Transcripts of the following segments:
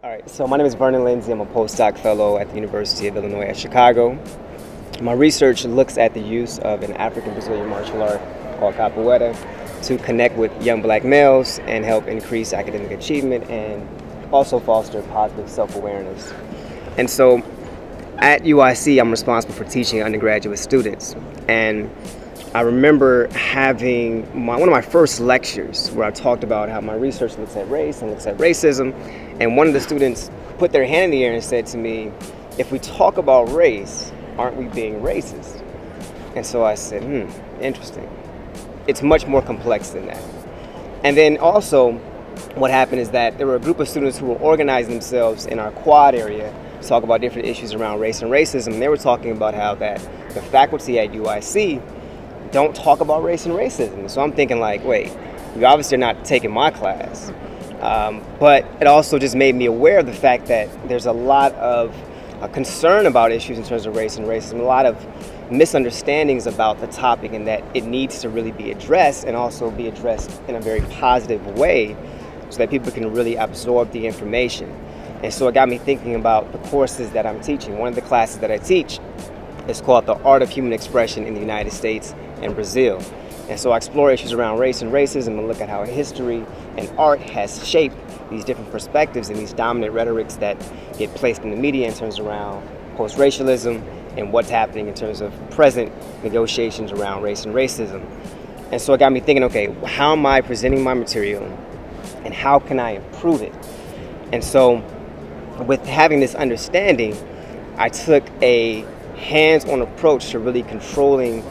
All right, so my name is Vernon Lindsay. I'm a postdoc fellow at the University of Illinois at Chicago. My research looks at the use of an African Brazilian martial art called capoeira to connect with young black males and help increase academic achievement and also foster positive self-awareness. And so at UIC, I'm responsible for teaching undergraduate students. And I remember having one of my first lectures where I talked about how my research looks at race and looks at racism. And one of the students put their hand in the air and said to me, if we talk about race, aren't we being racist? And so I said, interesting. It's much more complex than that. And then also what happened is that there were a group of students who were organizing themselves in our quad area to talk about different issues around race and racism. And they were talking about how that the faculty at UIC don't talk about race and racism. So I'm thinking like, wait, you obviously are not taking my class. But it also just made me aware of the fact that there's a lot of concern about issues in terms of race and racism, a lot of misunderstandings about the topic, and that it needs to really be addressed and also be addressed in a very positive way so that people can really absorb the information. And so it got me thinking about the courses that I'm teaching. One of the classes that I teach is called The Art of Human Expression in the United States and Brazil. And so I explore issues around race and racism and look at how history and art has shaped these different perspectives and these dominant rhetorics that get placed in the media in terms around post-racialism and what's happening in terms of present negotiations around race and racism. And so it got me thinking, okay, how am I presenting my material and how can I improve it? And so with having this understanding, I took a hands-on approach to really controlling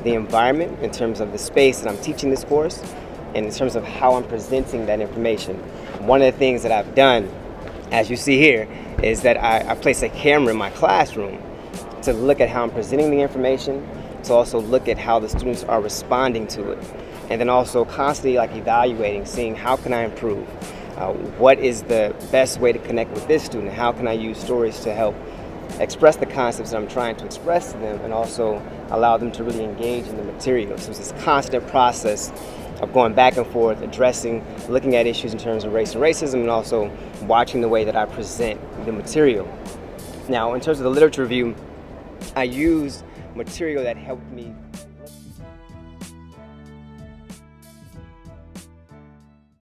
the environment in terms of the space that I'm teaching this course and in terms of how I'm presenting that information. One of the things that I've done, as you see here, is that I place a camera in my classroom to look at how I'm presenting the information, to also look at how the students are responding to it, and then also constantly evaluating, seeing how can I improve, what is the best way to connect with this student, how can I use stories to help express the concepts that I'm trying to express to them and also allow them to really engage in the material. So it's this constant process of going back and forth, addressing, looking at issues in terms of race and racism, and also watching the way that I present the material. Now, in terms of the literature review, I used material that helped me